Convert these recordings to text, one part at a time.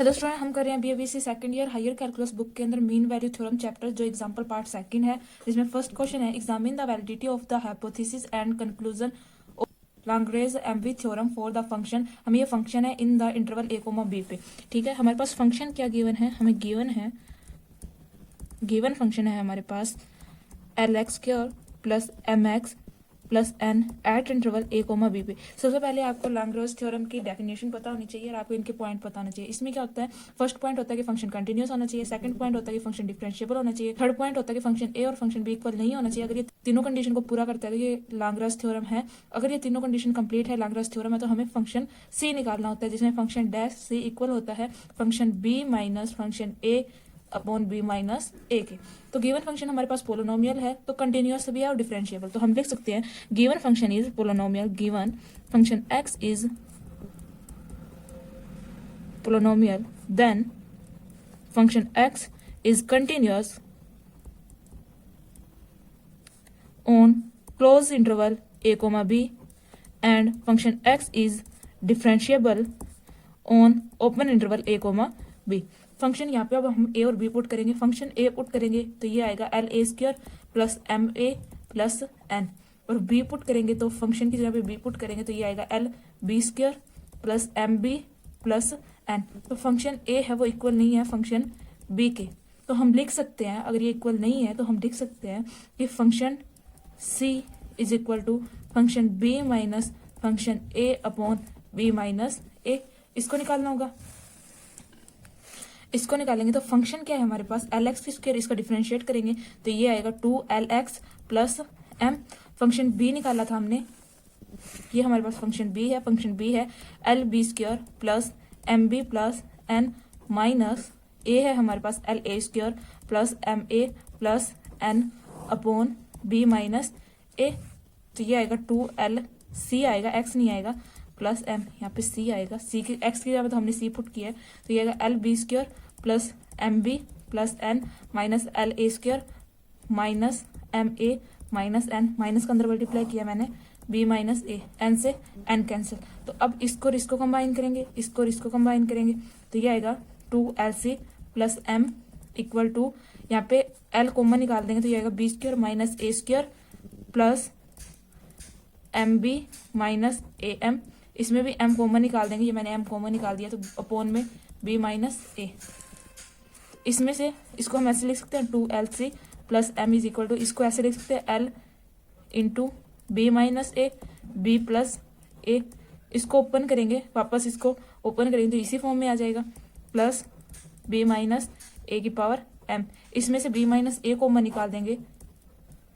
Hello student, हम कर रहे हैं B A B C second year higher calculus book के अंदर मीन वैल्यू थ्योरम चैप्टर, जो एग्जांपल पार्ट सेकंड है, जिसमें फर्स्ट क्वेश्चन है examine the validity of the hypothesis and conclusion of Lagrange MV theorem for the function. हमें ये फंक्शन है in the interval a, b पे। ठीक है, हमारे पास फंक्शन क्या गिवन है, हमें गिवन फंक्शन है हमारे पास LX² plus MX plus n eight interval a, b पे। सबसे पहले आपको लाग्रेंज थ्योरम की डेफिनेशन पता होनी चाहिए और आपको इनके पॉइंट पता होना चाहिए। इसमें क्या होता है, फर्स्ट पॉइंट होता है कि फंक्शन कंटिन्यूस होना चाहिए, सेकंड पॉइंट होता है कि फंक्शन डिफरेंशिएबल होना चाहिए, थर्ड पॉइंट होता है कि फंक्शन a और फंक्शन b इक्वल नहीं होना चाहिए। अगर ये तीनों कंडीशन को पूरा करता है तो ये लाग्रेंज थ्योरम है। अगर ये तीनों कंडीशन कंप्लीट है, लाग्रेंज थ्योरम है, तो हमें फंक्शन c निकालना होता है, जिसमें फंक्शन डैश c इक्वल होता है function b minus function a upon b minus a के। तो गिवन फंक्शन हमारे पास पोलिनोमियल है, तो कंटिन्यूअस भी है और डिफरेंशिएबल। तो हम लिख सकते हैं given function is polynomial, given function x is polynomial, then function x is continuous on close interval a, b and function x is differentiable on open interval a, b। Function यहाँ पे अब हम a और b put करेंगे। Function a put करेंगे तो ये आएगा LA² plus MA plus n, और b पुट करेंगे तो फंक्शन की जगह पे b पुट करेंगे तो ये आएगा LB² plus MB plus n। तो फंक्शन a है वो इक्वल नहीं है फंक्शन b के, तो हम लिख सकते हैं, अगर ये इक्वल नहीं है तो हम लिख सकते हैं कि function c is equal to function b minus function a upon b minus a। इसको निकालना होगा। इसको निकालेंगे तो फंक्शन क्या है हमारे पास LX², इसका डिफरेंशिएट करेंगे तो ये आएगा 2LX plus m। Function b निकाला था हमने, ये हमारे पास फंक्शन b है, फंक्शन b है LB² plus MB plus n minus a है हमारे पास LA² plus MA plus n upon b minus a। तो ये आएगा 2LC आएगा, x नहीं आएगा, प्लस m, यहाँ पे c आएगा, c की x की जगह तो हमने c पुट किया है तो ये आएगा LB² plus MB plus n minus LA² minus MA minus n, minus का अंदर मल्टीप्लाई किया मैंने, b माइनस a, n से n कैंसिल। तो अब इसको और इसको कंबाइन करेंगे, इसको और इसको कंबाइन करेंगे तो ये आएगा 2LC plus m equal to, यहाँ पे l कॉमन निकाल देंगे तो ये आएगा B² minus A² plus MB minus AM। इसमें भी m कॉमन निकाल देंगे, ये मैंने m कॉमन निकाल दिया तो अपॉन में b माइनस a। इसमें से इसको हम ऐसे लिख सकते हैं 2LC plus m is equal to, इसको ऐसे लिख सकते हैं l into b minus a, b plus a। इसको ओपन करेंगे, वापस इसको ओपन करेंगे तो इसी फॉर्म में आ जाएगा, प्लस b माइनस a की पावर m। इसमें से b माइनस a कॉमन निकाल देंगे,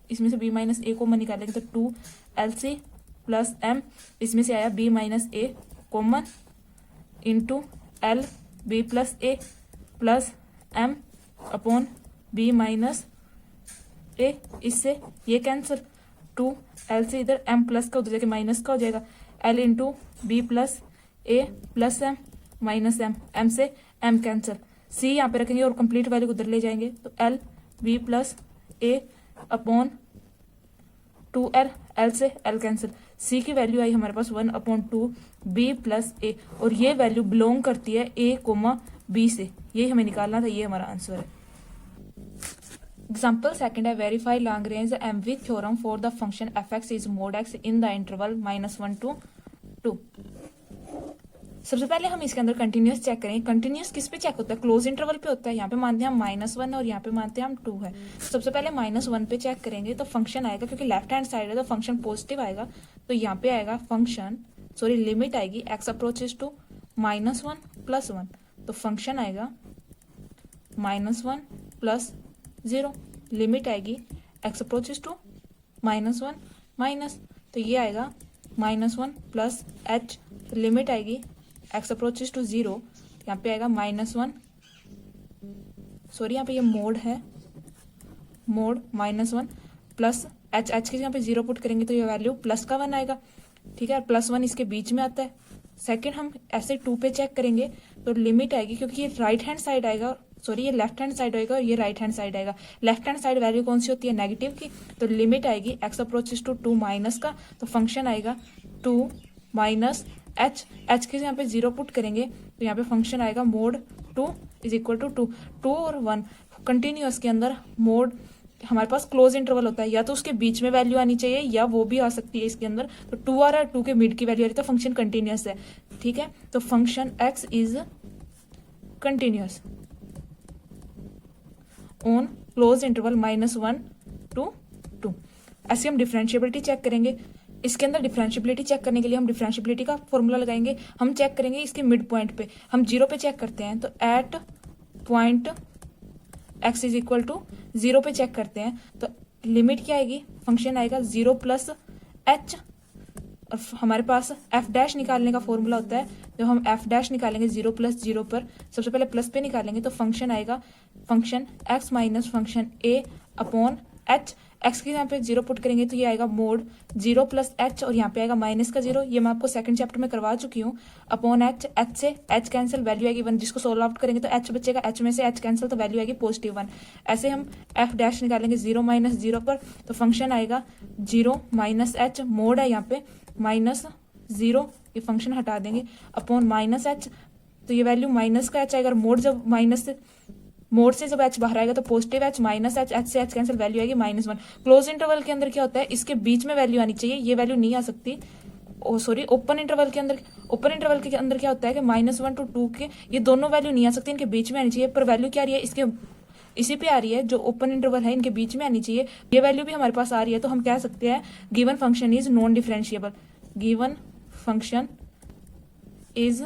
इसमें से b माइनस a कॉमन निकालेंगे तो 2LC प्लस m, इसमें से आया b minus a common into l b plus a plus m upon b minus a। इससे ये कैंसिल, 2LC इधर m प्लस का उधर जाके माइनस का हो जाएगा, l into b plus a plus m minus m से m कैंसिल, c यहाँ पे रखेंगे और कंप्लीट वैल्यू उधर ले जाएंगे तो l b plus a upon 2l, l से l कैंसिल, c की वैल्यू आई हमारे पास 1/2 b प्लस a, और ये वैल्यू बिलोंग करती है a, b से। ये हमें निकालना था, ये हमारा आंसर है। एग्जाम्पल सेकंड है verify Lagrange MV theorem for the function f(x) is mod x in the interval -1 to 2। सबसे पहले हम इसके अंदर कंटिन्यूस चेक करेंगे। कंटिन्यूस किस पे चेक होता है, क्लोज इंटरवल पे होता है। यहाँ पे मानते हैं हम -1 और यहाँ पे मानते हैं हम 2 है। सबसे पहले -1 पे चेक करेंगे तो फंक्शन आएगा, क्योंकि लेफ्ट हैंड साइड है तो फंक्शन पॉजिटिव आएगा, तो यहाँ पे आएगा फंक्शन, सॉरी लिमिट आएगी x अप्रोचेस टू -1 प्लस 1, तो फंक्शन आएगा -1 प्लस 0, लिमिट आएगी x अप्रोचेस टू -1 माइनस, तो ये आएगा -1 प्लस h, तो लिमिट आएगी x अप्रोचेस टू 0, यहाँ पे आएगा -1, सॉरी यहाँ पे ये मोड है, मोड -1 प्लस h के यहाँ पे 0 पुट करेंगे तो ये वैल्यू प्लस का 1 आएगा। ठीक है, प्लस 1 इसके बीच में आता है। सेकंड हम ऐसे 2 पे चेक करेंगे तो लिमिट आएगी, क्योंकि ये राइट हैंड साइड आएगा, सॉरी ये लेफ्ट हैंड साइड आएगा और ये राइट हैंड साइड आएगा। लेफ्ट हैंड साइड वैल्यू कौन सी होती है, नेगेटिव की, तो लिमिट आएगी x अप्रोचेस टू 2 माइनस का, तो फंक्शन आएगा 2 माइनस एच, एच के यहाँ पे 0 पुट करेंगे तो यहाँ पे फंक्शन आएगा मोड 2 इज इक्वल टू 2, 2 और 1 कंटिन्यूअस के अंदर मोड हमारे पास क्लोज इंटरवल होता है, या तो उसके बीच में वैल्यू आनी चाहिए या वो भी आ सकती है इसके अंदर। तो 2 आ रहा है, 2 के मिड की वैल्यू आ रही है, तो फंक्शन कंटिन्यूअस है। ठीक है, तो function x is continuous on close interval -1 to 2। ऐसे हम डिफरेंशिएबिलिटी चेक करेंगे। इसके अंदर डिफरेंशिएबिलिटी चेक करने के लिए हम डिफरेंशिएबिलिटी का फॉर्मूला लगाएंगे। हम चेक करेंगे इसके मिड पॉइंट पे, हम 0 पे चेक करते हैं, तो at point x is equal to 0 पे चेक करते हैं, तो लिमिट क्या आएगी, फंक्शन आएगा 0 प्लस एच, और हमारे पास एफ डैश निकालने का फॉर्मूला होता है। जब हम एफ डैश निकालेंगे 0 प्लस 0 पर, सबसे पहले प्लस पे निकालेंगे, तो फंक्शन आएगा function x minus function a upon H. X के यहाँ पे 0 पुट करेंगे तो ये आएगा मोड 0 प्लस एच, और यहाँ पे आएगा माइनस का 0, ये मैं आपको सेकंड चैप्टर में करवा चुकी हूँ, अपॉन एच। एच से एच कैंसिल, वैल्यू आएगी 1, जिसको सोल्व आउट करेंगे तो एच बचेगा, एच में से एच कैंसिल तो वैल्यू आएगी +1। ऐसे हम एफ डैश निकालेंगे 0 माइनस 0 पर, तो फंक्शन आएगा 0 माइनस एच, मोड है यहाँ पे -0, ये फंक्शन हटा देंगे, अपॉन माइनस एच, तो ये वैल्यू माइनस का एच आएगा, और मोड जब मोड से जब एच बाहर आएगा तो positive H, minus H, H से एच कैंसिल, वैल्यू आएगी -1। क्लोज इंटरवल के अंदर क्या होता है, इसके बीच में वैल्यू आनी चाहिए, ये वैल्यू नहीं आ सकती। सॉरी, ओपन इंटरवल के अंदर क्या होता है कि -1 to 2 के ये दोनों वैल्यू नहीं आ सकती, इनके बीच में आनी चाहिए। पर वैल्यू क्या आ रही है, इसके इसी पे आ रही है, जो ओपन इंटरवल है इनके बीच में आनी चाहिए, ये वैल्यू भी हमारे पास आ रही है। तो हम कह सकते हैं given function is non differentiable, given function is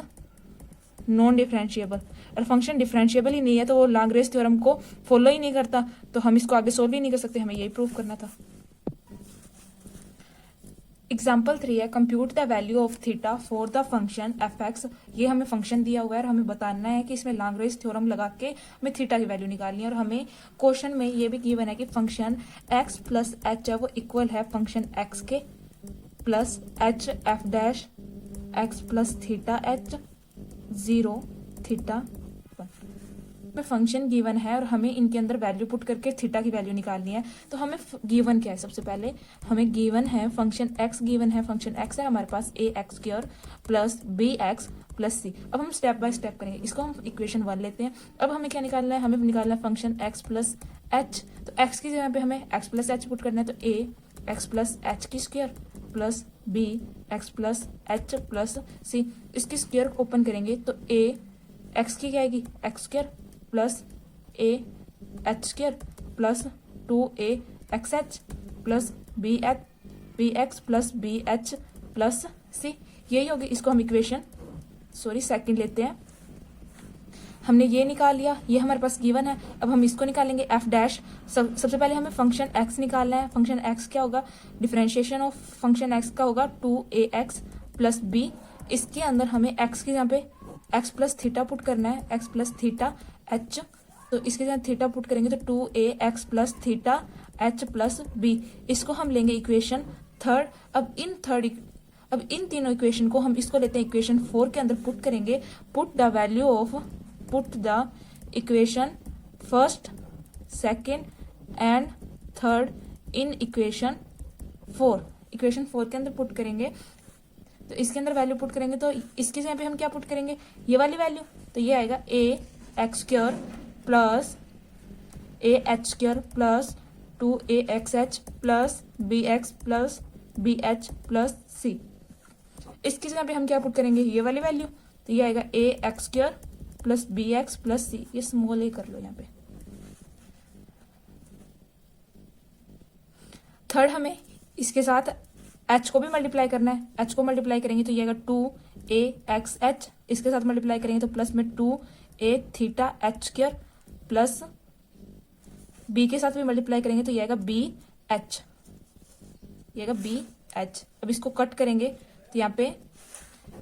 non differentiable. और फंक्शन डिफरेंशिएबल ही नहीं है तो वो लाग्रेंज थ्योरम को फॉलो ही नहीं करता, तो हम इसको आगे सोल्व ही नहीं कर सकते, हमें यही प्रूव करना था। एग्जाम्पल 3 है, compute the value of theta for the function F x. ये हमें फंक्शन दिया हुआ है और हमें बताना है कि इसमें लाग्रेंज थ्योरम लगा के हमें थीटा की वैल्यू निकालनी है। और हमें क्वेश्चन में ये भी गिवन है कि फंक्शन एक्स प्लस एच है वो इक्वल है फंक्शन एक्स के plus H F dash x plus theta H 0 theta 1 में फंक्शन गिवन है, और हमें इनके अंदर वैल्यू पुट करके थीटा की वैल्यू निकालनी है। तो हमें गिवन क्या है, सबसे पहले हमें गिवन है फंक्शन एक्स, गिवन है फंक्शन एक्स है हमारे पास a x square plus b x plus c. अब हम स्टेप बाय स्टेप करेंगे, इसको हम इक्वेशन 1 लेते हैं। अब हमें क्या निकालना है, हमें निकालना है फंक्शन एक्स प्लस एच। तो एक्स की जगह पे हमें एक्स प्लस एच पुट करना है, तो ए एक्स प्लस एच की square plus b x plus h plus c. इसकी स्क्वायर ओपन करेंगे तो ए एक्स की क्या आएगी, x square plus a h square plus 2a x h plus b x plus b h plus c, यही होगी। इसको हम इक्वेशन सेकंड लेते हैं। हमने ये निकाल लिया, ये हमारे पास गिवन है। अब हम इसको निकालेंगे एफ डैश। सबसे पहले हमें फंक्शन एक्स निकालना है। फंक्शन एक्स क्या होगा, डिफरेंशिएशन ऑफ फंक्शन एक्स का होगा 2ax प्लस बी। इसके अंदर हमें एक्स के यहाँ पे एक्स प्लस थीटा पुट करना है, एक्स प्लस थीटा एच। तो इसके साथ थीटा पुट करेंगे तो 2ax plus theta H plus B. इसको हम लेंगे इक्वेशन थर्ड। अब इन तीनों इक्वेशन को हम इसको लेते हैं इक्वेशन 4 के अंदर पुट करेंगे। Put the equation first second and third in equation 4। Equation 4 के अंदर पुट करेंगे तो इसके अंदर वैल्यू पुट करेंगे, तो इसके यहाँ पे हम क्या पुट करेंगे, ये वाली वैल्यू। तो ये आएगा a x square plus a h square plus 2ax plus b x plus b h plus c. इसके यहाँ पे हम क्या पुट करेंगे, ये वाली वैल्यू। तो ये आएगा a x square plus b x plus c. ये स्मॉल ए कर लो यहाँ पे। थर्ड हमें इसके साथ एच को भी मल्टीप्लाई करना है। एच को मल्टीप्लाई करेंगे तो ये आएगा 2ax। इसके साथ मल्टीप्लाई करेंगे तो प्लस में 2a theta H square plus B के साथ भी मल्टीप्लाई करेंगे तो ये आएगा बी एच। अब इसको कट करेंगे तो यहाँ पे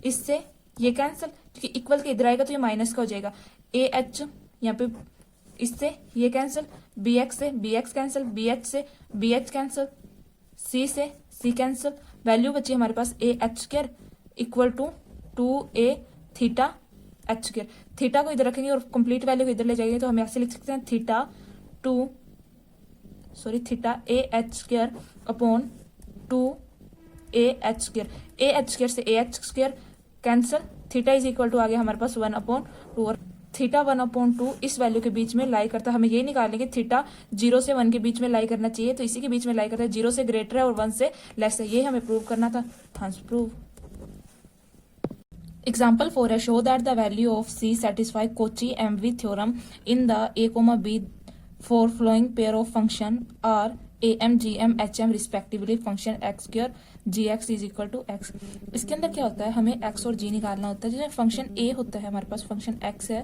इससे ये कैंसिल, क्योंकि इक्वल के इधर आएगा तो ये माइनस का हो जाएगा। ए एच यहाँ पे इससे ये कैंसिल, बी एक्स से b x cancel, b h से बी एच कैंसिल, सी से सी कैंसिल। वैल्यू बची हमारे पास a h square equal to 2a theta H square. Theta को इधर रखेंगे और कंप्लीट वैल्यू को इधर ले जाएंगे तो हम ऐसे लिख सकते हैं theta a h square upon 2a h square. A h square से a h square cancel, theta is equal to आ गया हमारे पास 1/2 और थीटा 1/2 इस वैल्यू के बीच में लाई करता है। हमें ये निकालने कि थीटा 0 से 1 के बीच में लाई करना चाहिए, तो इसी के बीच में लाई करता है, 0 से ग्रेटर है और 1 से लेस है, ये हमें प्रूव करना था। हाँ प्रूव। Example 4 है, show that the value of C satisfy Cauchy-MV theorem in the a, b for following pair of function are am, gm, hm respectively function x square gx is equal to x। इसके अंदर क्या होता है, हमें x और g निकालना होता है। जैसे फंक्शन a होता है हमारे पास, फंक्शन x है,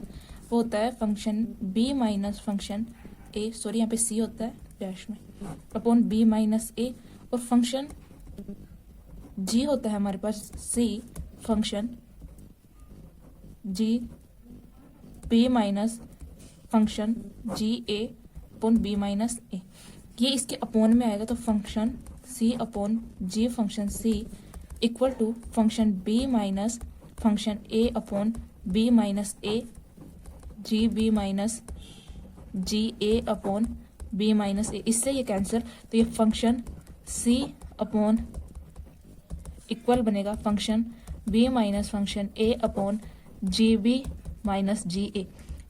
वो होता है function b minus function a, sorry यहाँ पे c होता है डैश में, अपॉन b माइनस a, और फंक्शन g होता है हमारे पास c function g b minus function g a upon b minus a, ये इसके अपॉन में आएगा, तो function c upon g function c equal to function B minus function a upon b minus a g b minus g a upon b minus ए। इससे ये cancel, तो ये function c upon equal बनेगा function B minus function a upon g b minus g ए।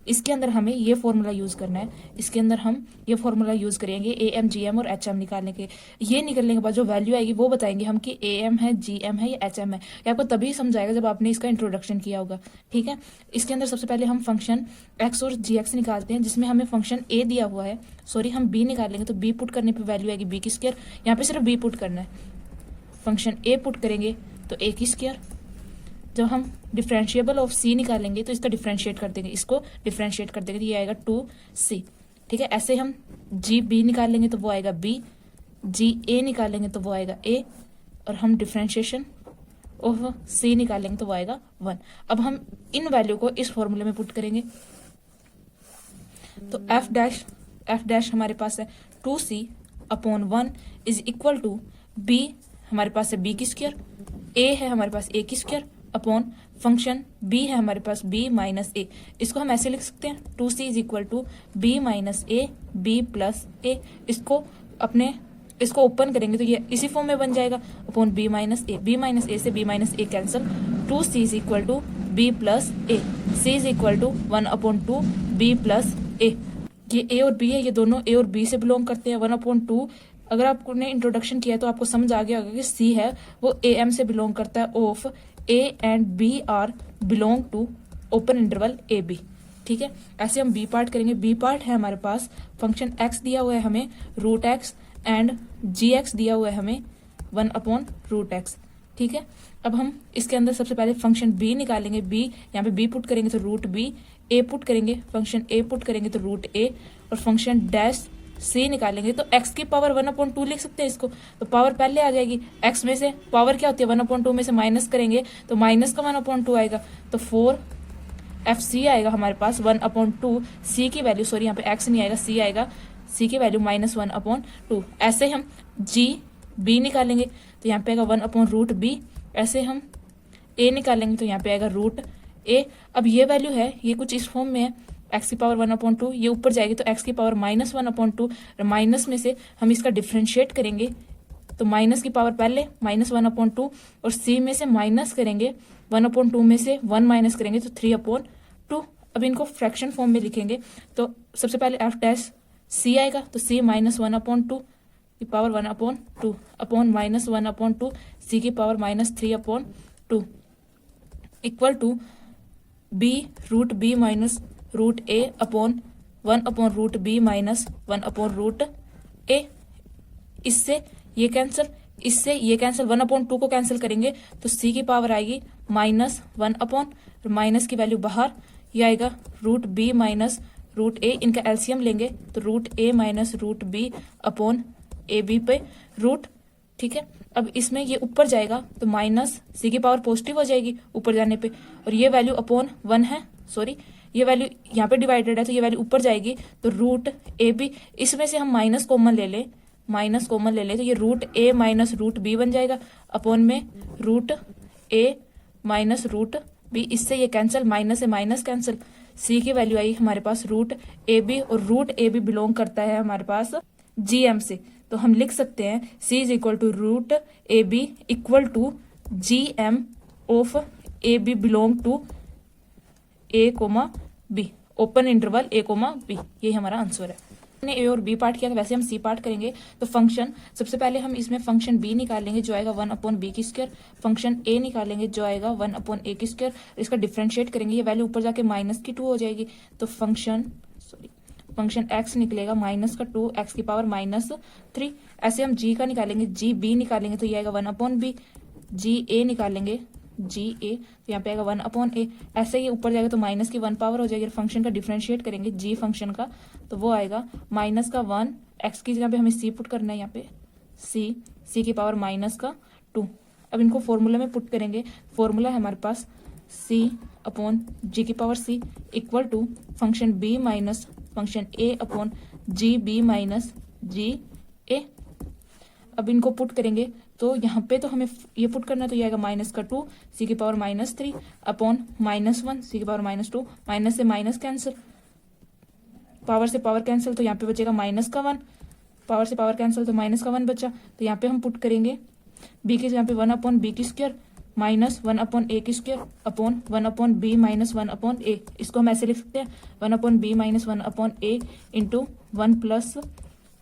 इसके अंदर हमें ये formula use करना है, इसके अंदर हम ये फॉर्मूला यूज करेंगे ए एम जी एम और एच एम निकालने के। ये निकलने के बाद जो वैल्यू आएगी वो बताएंगे हम कि ए एम है, जी एम है या एच एम है। ये आपको तभी समझ आएगा जब आपने इसका इंट्रोडक्शन किया होगा, ठीक है। इसके अंदर सबसे पहले हम फंक्शन एक्स और जी एक्स निकालते हैं, जिसमें हमें फंक्शन ए दिया हुआ है, सॉरी हम बी निकालेंगे, तो बी पुट करने पर वैल्यू आएगी बी की स्क्वायर। यहाँ पे सिर्फ बी पुट करना है, फंक्शन ए पुट करेंगे तो ए की स्क्वायर। जब हम डिफरेंशिएबल ऑफ सी निकालेंगे तो इसका डिफरेंशिएट कर देंगे, इसको डिफरेंशिएट कर देंगे तो ये आएगा 2c, ठीक है। ऐसे हम जी बी निकालेंगे तो वो आएगा b, जी ए निकालेंगे तो वो आएगा a, और हम डिफरेंशिएशन ऑफ c निकालेंगे तो वो आएगा 1। अब हम इन वैल्यू को इस फॉर्मूले में पुट करेंगे, तो f डैश हमारे पास है 2c upon 1 is equal to b, हमारे पास है b की स्क्वायर, a है हमारे पास a की स्क्वायर अपॉन फंक्शन b है हमारे पास b माइनस ए। इसको हम ऐसे लिख सकते हैं 2c is equal to b minus a b plus a. इसको ओपन करेंगे तो ये इसी फॉर्म में बन जाएगा अपॉन b माइनस ए से b minus a cancel, 2c is equal to b plus a, c is equal to 1/2 b plus a. ये a और b है, ये दोनों a और b से बिलोंग करते हैं। 1/2 अगर आपने इंट्रोडक्शन किया तो आपको समझ आ गया होगा कि c है वो ए एम से बिलोंग करता है, of a and b are belong to open interval A B, ठीक है। ऐसे हम b पार्ट करेंगे। b पार्ट है हमारे पास फंक्शन x दिया हुआ है हमें √x एंड gx दिया हुआ है हमें 1/√x, ठीक है। अब हम इसके अंदर सबसे पहले फंक्शन b निकालेंगे, b यहाँ पे b पुट करेंगे तो √b, a पुट करेंगे फंक्शन a पुट करेंगे तो √a, और फंक्शन डैश c निकालेंगे तो x की पावर 1/2 लिख सकते हैं इसको, तो पावर पहले आ जाएगी। x में से पावर क्या होती है 1/2 में से माइनस करेंगे तो माइनस का 1/2 आएगा, तो 4fc आएगा हमारे पास 1/2। c की वैल्यू, सॉरी यहाँ पे x नहीं आएगा c आएगा, c की वैल्यू -1/2। ऐसे हम g b निकालेंगे तो यहाँ पे आएगा 1/√b। ऐसे हम a निकालेंगे तो यहाँ पे आएगा √a। अब ये वैल्यू है, ये कुछ इस फॉर्म में है, x की पावर 1/2, ये ऊपर जाएगी तो x की पावर -1/2, माइनस में से हम इसका डिफरेंशिएट करेंगे तो माइनस की पावर पहले -1/2, और c में से माइनस करेंगे 1/2 में से 1 माइनस करेंगे तो 3/2। अब इनको फ्रैक्शन फॉर्म में लिखेंगे तो सबसे पहले f डैश c आएगा तो c -1/2 की पावर 1/2 अपॉन -1/2 c की power -3/2 equal to b minus √a upon 1/√b minus 1/√a। इससे ये कैंसिल, इससे ये कैंसिल, 1/2 को कैंसिल करेंगे तो c की पावर आएगी -1 माइनस की वैल्यू बाहर, ये आएगा √b माइनस √a। इनका एलसीएम लेंगे तो √a minus √b upon ab पे रूट, ठीक है। अब इसमें ये ऊपर जाएगा तो माइनस c की पावर पॉजिटिव हो जाएगी ऊपर जाने पे, और ये वैल्यू अपॉन 1 है, सॉरी ये वैल्यू यहाँ पे डिवाइडेड है तो ये वैल्यू ऊपर जाएगी तो √ab। इसमें से हम माइनस कॉमन ले लें तो ये √a माइनस √b बन जाएगा अपॉन में √a माइनस √b। इससे ये कैंसिल, माइनस से माइनस कैंसिल, c की वैल्यू आई हमारे पास √ab, और √ab बिलोंग करता है हमारे पास gm से, तो हम लिख सकते हैं c is equal to √ab equal to gm of A B belong to A comma B, open interval A comma B, ये हमारा आंसर है। हमने ए और बी पार्ट किया था, वैसे हम सी पार्ट करेंगे। तो फंक्शन सबसे पहले हम इसमें फंक्शन बी निकालेंगे जो आएगा 1/b की स्क्वायर, फंक्शन ए निकालेंगे जो आएगा 1/a की स्क्वायर, इसका डिफरेंशिएट करेंगे, ये वैल्यू ऊपर जाके -2 हो जाएगी। तो फंक्शन x निकलेगा -2 x की पावर -3। ऐसे हम g का निकालेंगे, g b निकालेंगे तो ये आएगा 1/b, g a निकालेंगे जी ए तो यहाँ पे आएगा 1/a। ऐसे ही ऊपर जाएगा तो माइनस की 1 पावर हो जाएगी। फंक्शन का डिफरेंशिएट करेंगे जी फंक्शन का तो वो आएगा -1, एक्स की जगह पे हमें सी पुट करना है, यहाँ पे सी की पावर -2। अब इनको फॉर्मूला में पुट करेंगे। फॉर्मूला है हमारे पास c/g की power c equal to function b minus function a/gb minus g a. अब इनको पुट करेंगे तो यहाँ पे तो हमें ये पुट करना है तो ये आएगा -2 सी की पावर -3 अपॉन -1 सी की पावर -2, माइनस से माइनस कैंसिल, पावर से पावर कैंसिल, तो यहाँ पे बचेगा -1, पावर से पावर कैंसिल तो -1 बचा। तो यहाँ पे हम पुट करेंगे b की जगह पे 1/b की स्क्वायर माइनस 1/a की square upon 1/b minus 1/a। इसको हम ऐसे लिख सकते हैं 1/b minus 1/a into 1 plus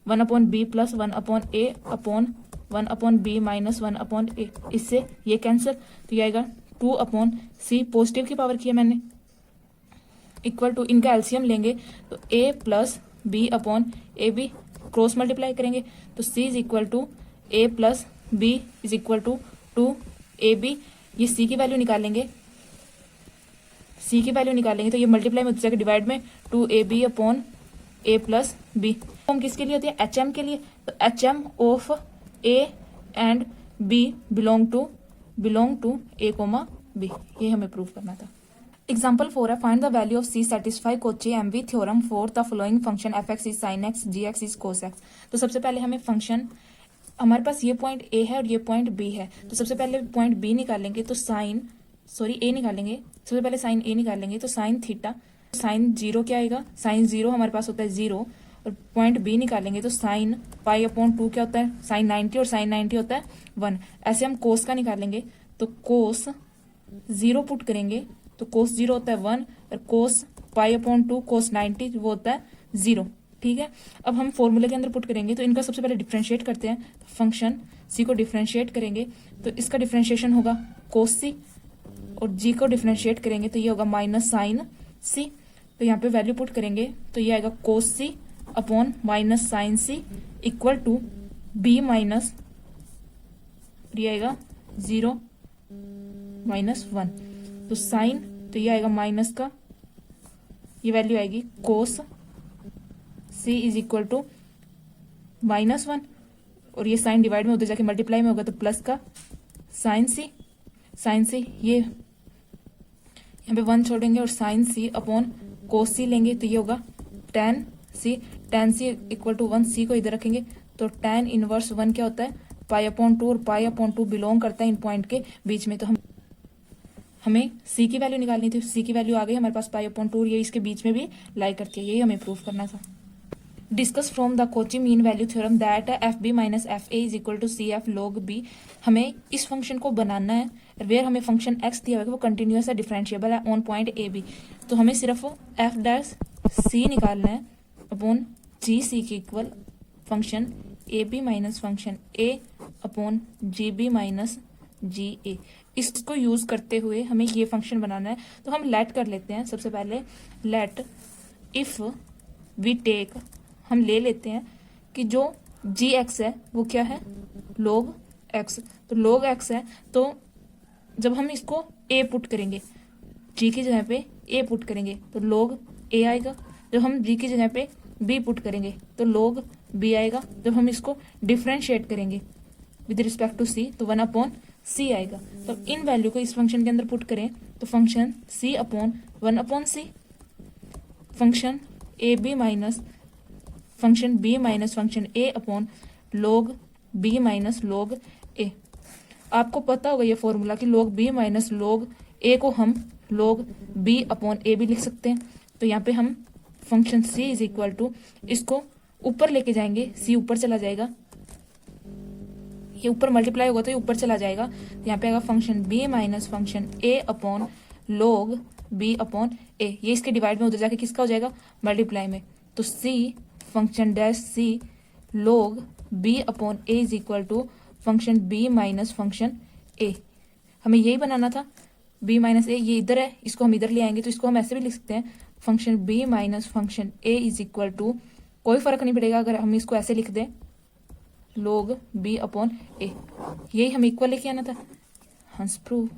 1/b plus 1/a upon 1/b minus 1/a। इससे ये कैंसिल तो ये आएगा 2/c, पॉजिटिव की पावर किया मैंने, इक्वल टू इनका एलसीएम लेंगे तो a plus b upon A B, cross multiply करेंगे तो c is equal to a plus b is equal to 2ab। ये c की वैल्यू निकालेंगे, c की वैल्यू निकालेंगे तो ये मल्टीप्लाई में हो जाएगा डिवाइड में 2ab upon a plus b। हम किसके लिए होती है, एच के लिए। तो h m of a and b belong to a comma b, ये हमें प्रूव करना था। एग्जाम्पल 4 है, find the value of c satisfy Cauchy MV theorem for the following function f(x) is sin x, gx is cos x। तो सबसे पहले हमें function, हमारे पास ये पॉइंट a है और ये पॉइंट b है, तो सबसे पहले पॉइंट b निकालेंगे तो a निकालेंगे, सबसे पहले साइन a निकालेंगे तो साइन थीटा, साइन 0 क्या आएगा, साइन 0 हमारे पास होता है 0, और पॉइंट b निकालेंगे तो साइन π/2 क्या होता है, साइन 90, और साइन 90 होता है 1। ऐसे हम कोस का निकालेंगे तो कोस 0 पुट करेंगे तो कोस 0 होता है 1, और कोस π/2 कोस 90 वो होता है 0। ठीक है, अब हम फॉर्मूले के अंदर पुट करेंगे तो इनका सबसे पहले डिफरेंशिएट करते हैं। फंक्शन c को डिफरेंशिएट करेंगे तो इसका डिफरेंशिएशन होगा कोस c, और g को डिफरेंशिएट करेंगे तो ये होगा माइनस साइन c। तो यहाँ पे वैल्यू पुट करेंगे तो ये आएगा cos c upon minus sine c equal to b minus, ये आएगा 0 -1, तो साइन, तो ये आएगा माइनस का, ये वैल्यू आएगी कोस c इज इक्वल टू -1, और ये साइन डिवाइड में होते जाके मल्टीप्लाई में होगा तो प्लस का साइन c, ये यहाँ पे 1 छोड़ेंगे और sine c upon cos c लेंगे तो ये होगा tan c equal to 1, c को इधर रखेंगे तो tan इनवर्स 1 क्या होता है π/2, और π/2 बिलोंग करता है इन पॉइंट के बीच में। तो हमें c की वैल्यू निकालनी थी, c की वैल्यू आ गई हमारे पास π/2, ये इसके बीच में भी लाई करती है, यही हमें प्रूव करना था। Discuss from the Cauchy mean value theorem that fb minus fa is equal to cf log b। हमें इस फंक्शन को बनाना है, वेयर हमें फंक्शन x दिया हुआ है वो कंटिन्यूअस है, डिफरेंशिएबल है ऑन पॉइंट ए बी। तो हमें सिर्फ f डैश c निकालना है अपॉन जी सी की equal function A B minus function a upon g b minus g a. इसको यूज करते हुए हमें ये फंक्शन बनाना है। तो हम लेट कर लेते हैं, सबसे पहले लेट इफ वी टेक, हम ले लेते हैं कि जो जी एक्स है वो क्या है log x। तो log x है तो जब हम इसको a पुट करेंगे, g की जगह पे a पुट करेंगे तो log a आएगा। जब हम g की जगह पे b पुट करेंगे तो log b आएगा। जब हम इसको डिफरेंशिएट करेंगे विद रिस्पेक्ट टू c तो 1/c आएगा। तो इन वैल्यू को इस फंक्शन के अंदर पुट करें तो function c upon 1/c, function A B minus function b minus function a upon log b minus log a। आपको पता होगा ये फॉर्मूला कि log b minus log a को हम log b अपॉन a भी लिख सकते हैं। तो यहाँ पे हम function c is equal to, इसको ऊपर लेके जाएंगे, c ऊपर चला जाएगा, ये ऊपर मल्टीप्लाई होगा तो ये ऊपर चला जाएगा, यहाँ पे आएगा function B minus function a upon log b upon ए। ये इसके डिवाइड में उधर जाके किसका हो जाएगा, मल्टीप्लाई में। तो c function dash c log b upon a is equal to function B minus function a. हमें यही बनाना था, बी माइनस ए, ये इधर है, इसको हम इधर ले आएंगे तो इसको हम ऐसे भी लिख सकते हैं, function B minus function A is equal to, कोई फर्क नहीं पड़ेगा अगर हम इसको ऐसे लिख दें, log बी अपॉन ए। यही हमें इक्वल लेके आना था। हंस प्रूव।